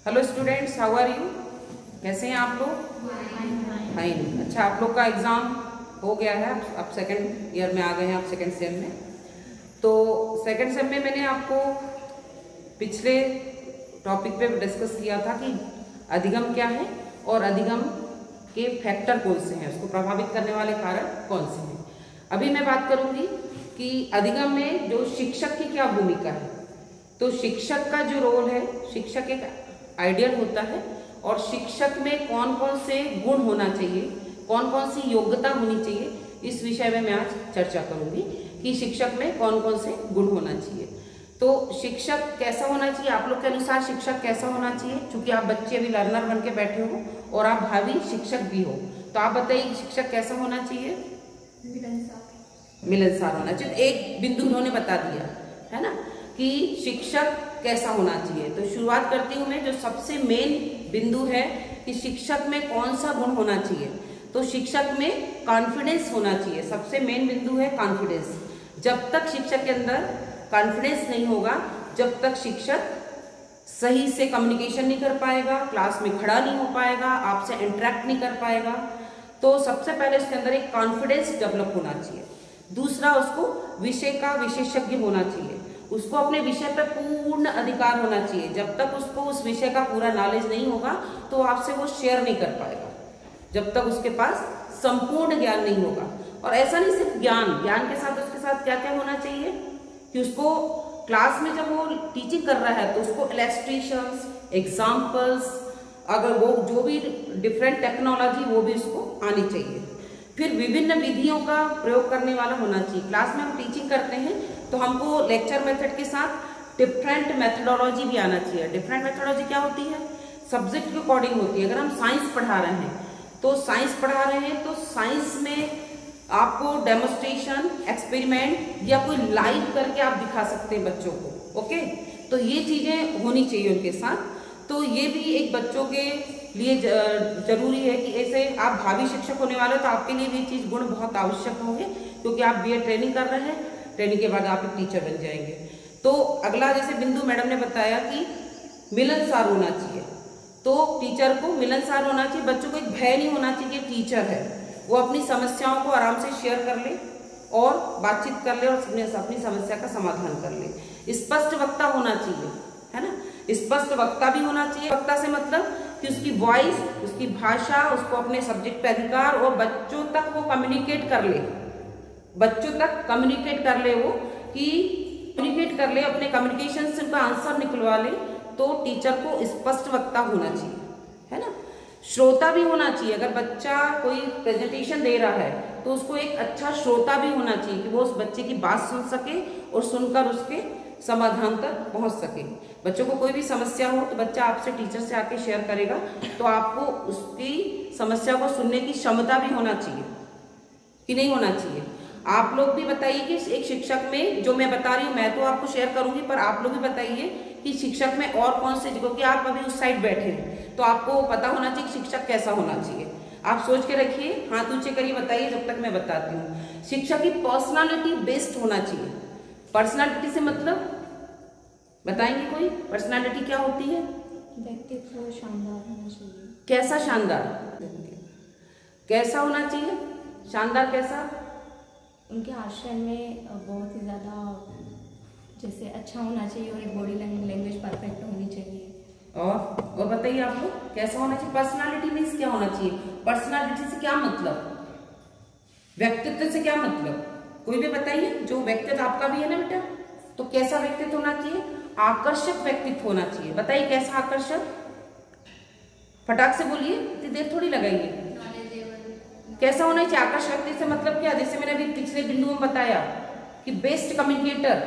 Hello students, how are you? कैसे हैं आप लोग? फाइन। अच्छा, आप लोग का एग्ज़ाम हो गया है, अब सेकंड ईयर में आ गए हैं, आप सेकंड सेम में। तो सेकंड सेम में मैंने आपको पिछले टॉपिक पे डिस्कस किया था कि अधिगम क्या है और अधिगम के फैक्टर कौन से हैं, उसको प्रभावित करने वाले कारक कौन से हैं। अभी मैं बात करूँगी कि अधिगम में जो शिक्षक की क्या भूमिका है। तो शिक्षक का जो रोल है, शिक्षक एक आइडियल होता है और शिक्षक में कौन कौन से गुण होना चाहिए, कौन कौन सी योग्यता होनी चाहिए, इस विषय में मैं आज चर्चा करूंगी कि शिक्षक में कौन कौन से गुण होना चाहिए। तो शिक्षक कैसा होना चाहिए, आप लोग के अनुसार शिक्षक कैसा होना चाहिए? क्योंकि आप बच्चे अभी लर्नर बन के बैठे हो और आप भावी शिक्षक भी हो, तो आप बताइए शिक्षक कैसा होना चाहिए? मिलनसार होना चाहिए। एक बिंदु उन्होंने बता दिया है ना कि शिक्षक कैसा होना चाहिए। तो शुरुआत करती हूँ मैं, जो सबसे मेन बिंदु है कि शिक्षक में कौन सा गुण होना चाहिए। तो शिक्षक में कॉन्फिडेंस होना चाहिए। सबसे मेन बिंदु है कॉन्फिडेंस। जब तक शिक्षक के अंदर कॉन्फिडेंस नहीं होगा, जब तक शिक्षक सही से कम्युनिकेशन नहीं कर पाएगा, क्लास में खड़ा नहीं हो पाएगा, आपसे इंटरेक्ट नहीं कर पाएगा। तो सबसे पहले उसके अंदर एक कॉन्फिडेंस डेवलप होना चाहिए। दूसरा, उसको विषय का विशेषज्ञ होना चाहिए। उसको अपने विषय पर पूर्ण अधिकार होना चाहिए। जब तक उसको उस विषय का पूरा नॉलेज नहीं होगा तो आपसे वो शेयर नहीं कर पाएगा, जब तक उसके पास संपूर्ण ज्ञान नहीं होगा। और ऐसा नहीं सिर्फ ज्ञान के साथ उसके साथ क्या क्या होना चाहिए कि उसको क्लास में जब वो टीचिंग कर रहा है तो उसको इलस्ट्रेशंस, एग्जाम्पल्स, अगर वो जो भी डिफरेंट टेक्नोलॉजी वो भी उसको आनी चाहिए। फिर विभिन्न विधियों का प्रयोग करने वाला होना चाहिए। क्लास में हम टीचिंग करते हैं तो हमको लेक्चर मेथड के साथ डिफरेंट मेथडोलॉजी भी आना चाहिए। डिफरेंट मेथडोलॉजी क्या होती है? सब्जेक्ट के अकॉर्डिंग होती है। अगर हम साइंस पढ़ा रहे हैं तो साइंस में आपको डेमोन्स्ट्रेशन, एक्सपेरिमेंट या कोई लाइव करके आप दिखा सकते हैं बच्चों को। ओके, तो ये चीजें होनी चाहिए उनके साथ। तो ये भी एक बच्चों के लिए जरूरी है कि ऐसे आप भावी शिक्षक होने वाले हो तो आपके लिए ये चीज गुण बहुत आवश्यक होंगे, क्योंकि आप बीएड ट्रेनिंग कर रहे हैं, ट्रेनिंग के बाद आप एक टीचर बन जाएंगे। तो अगला जैसे बिंदु मैडम ने बताया कि मिलनसार होना चाहिए। तो टीचर को मिलनसार होना चाहिए। बच्चों को एक भय नहीं होना चाहिए कि टीचर है, वो अपनी समस्याओं को आराम से शेयर कर ले और बातचीत कर ले और अपनी समस्या का समाधान कर ले। स्पष्ट वक्ता होना चाहिए, है ना। स्पष्ट वक्ता भी होना चाहिए। वक्ता से मतलब कि उसकी वॉइस, उसकी भाषा, उसको अपने सब्जेक्ट पे अधिकार और बच्चों तक वो कम्युनिकेट कर ले, बच्चों तक कम्युनिकेट कर ले, वो कि कम्युनिकेट कर ले, अपने कम्युनिकेशन से उनका आंसर निकलवा ले। तो टीचर को स्पष्ट वक्ता होना चाहिए, है ना। श्रोता भी होना चाहिए। अगर बच्चा कोई प्रेजेंटेशन दे रहा है तो उसको एक अच्छा श्रोता भी होना चाहिए कि वो उस बच्चे की बात सुन सके और सुनकर उसके समाधान तक पहुंच सके। बच्चों को कोई भी समस्या हो तो बच्चा आपसे, टीचर से आके शेयर करेगा, तो आपको उसकी समस्या को सुनने की क्षमता भी होना चाहिए कि नहीं होना चाहिए। आप लोग भी बताइए कि एक शिक्षक में, जो मैं बता रही हूँ मैं तो आपको शेयर करूंगी, पर आप लोग भी बताइए कि शिक्षक में और कौन से, क्योंकि आप अभी उस साइड बैठे हैं तो आपको पता होना चाहिए कि शिक्षक कैसा होना चाहिए। आप सोच के रखिए, हाथ ऊंचे करिए, बताइए जब तक मैं बताती हूँ। शिक्षक की पर्सनालिटी बेस्ड होना चाहिए। पर्सनालिटी से मतलब बताएंगे कोई? पर्सनालिटी क्या होती है? व्यक्तित्व शानदार होना चाहिए। कैसा शानदार? कैसा होना चाहिए? शानदार कैसा? उनके आचरण में बहुत ही ज़्यादा जैसे अच्छा होना चाहिए और एक बॉडी लैंग्वेज परफेक्ट होनी चाहिए। और बताइए आप लोग कैसा होना चाहिए? पर्सनालिटी मीन्स क्या होना चाहिए? पर्सनालिटी से क्या मतलब? व्यक्तित्व से क्या मतलब? कोई भी बताइए। जो व्यक्तित्व आपका भी है ना बेटा, तो कैसा व्यक्तित्व होना चाहिए? आकर्षक व्यक्तित्व होना चाहिए। बताइए कैसा आकर्षक? फटाक से बोलिए, इतनी देर थोड़ी लगाइए। कैसा होना चाहिए? आकर्षक व्यक्ति से मतलब क्या? जैसे मैंने अभी पिछले बिंदु में बताया कि बेस्ट कम्युनिकेटर,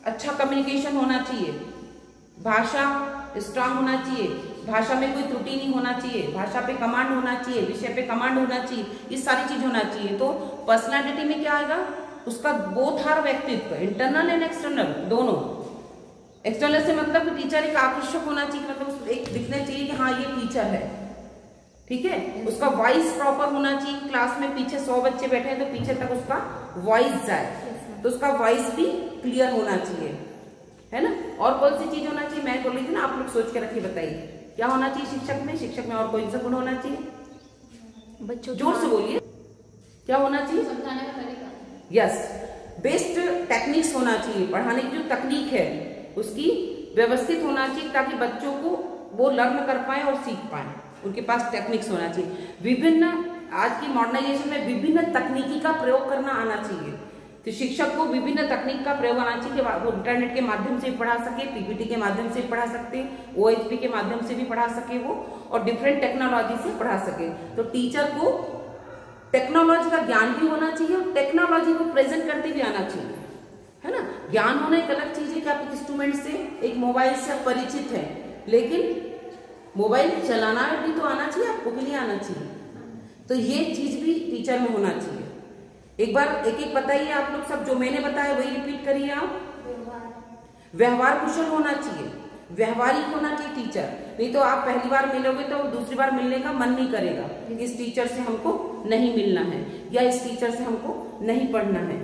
अच्छा कम्युनिकेशन होना चाहिए, भाषा स्ट्रांग होना चाहिए, भाषा में कोई त्रुटि नहीं होना चाहिए, भाषा पे कमांड होना चाहिए, विषय पे कमांड होना चाहिए, ये सारी चीज होना चाहिए। तो पर्सनालिटी में क्या आएगा? उसका बोथ हर व्यक्तित्व, इंटरनल एंड एक्सटर्नल दोनों। एक्सटर्नल से मतलब कि टीचर एक आकर्षक होना चाहिए, मतलब एक दिखना चाहिए कि हाँ ये टीचर है, ठीक है। उसका वॉइस प्रॉपर होना चाहिए। क्लास में पीछे 100 बच्चे बैठे हैं तो पीछे तक उसका वॉइस जाए, तो उसका वॉइस भी क्लियर होना चाहिए, है ना। और कौन सी चीज होना चाहिए, मैं बोल रही थी ना, आप लोग सोच के रखिए, बताइए क्या होना चाहिए शिक्षक में। शिक्षक में और कौन सा गुण होना चाहिए, बच्चों जोर से बोलिए, क्या होना चाहिए। समझाने का तरीका। यस, बेस्ट टेक्निक्स होना चाहिए, पढ़ाने की जो तकनीक है उसकी व्यवस्थित होना चाहिए, ताकि बच्चों को वो लर्न कर पाए और सीख पाए, उनके पास टेक्निक्स होना चाहिए। विभिन्न आज की मॉडर्नाइजेशन में विभिन्न तकनीकी का प्रयोग करना आना चाहिए, तो शिक्षक को विभिन्न तकनीक का प्रयोग आना चाहिए कि वो इंटरनेट के माध्यम से पढ़ा सके, पीपीटी के माध्यम से पढ़ा सकते, ओएचपी के माध्यम से भी पढ़ा सके वो, और डिफरेंट टेक्नोलॉजी से पढ़ा सके। तो टीचर को टेक्नोलॉजी का ज्ञान भी होना चाहिए और टेक्नोलॉजी को प्रेजेंट करते भी आना चाहिए, है ना। ज्ञान होना एक अलग चीज है कि आप एक इंस्ट्रूमेंट से, एक मोबाइल से आप परिचित है, लेकिन मोबाइल चलाना भी तो आना चाहिए आपको, भी नहीं आना चाहिए। तो ये चीज भी टीचर में होना चाहिए। एक बार एक एक बताइए आप लोग सब, जो मैंने बताया वही रिपीट करिए आप। व्यवहार कुशल होना चाहिए, व्यवहारिक होना चाहिए टीचर, नहीं तो आप पहली बार मिलोगे तो दूसरी बार मिलने का मन नहीं करेगा, इस टीचर से हमको नहीं मिलना है या इस टीचर से हमको नहीं पढ़ना है।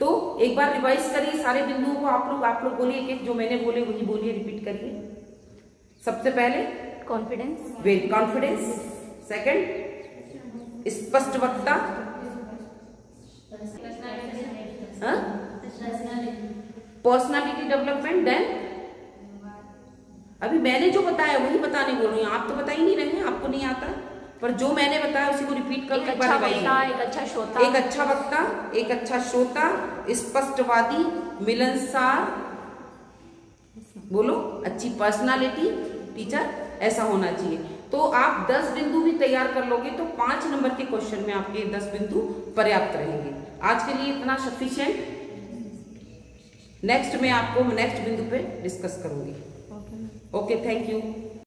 तो एक बार रिवाइज करिए सारे बिंदुओं को, आप लोग बोलिए, एक एक जो मैंने बोले वही बोलिए, रिपीट करिए। सबसे पहले कॉन्फिडेंस, वेट कॉन्फिडेंस, सेकंड स्पष्ट वक्ता, पर्सनालिटी डेवलपमेंट, देन अभी मैंने जो बताया वही बताने बोल रही हूँ, आप तो बता ही नहीं रहे हैं, आपको नहीं आता, पर जो मैंने बताया उसी को रिपीट कर, एक अच्छा वक्ता, एक अच्छा श्रोता, एक अच्छा वक्ता, एक अच्छा श्रोता, स्पष्टवादी, मिलनसार, बोलो, अच्छी पर्सनालिटी, टीचर ऐसा होना चाहिए। तो आप 10 बिंदु भी तैयार कर लोगे तो 5 नंबर के क्वेश्चन में आपके 10 बिंदु पर्याप्त रहेंगे। आज के लिए इतना सफिशिएंट, नेक्स्ट में आपको नेक्स्ट बिंदु पे डिस्कस करूंगी। Okay, thank you.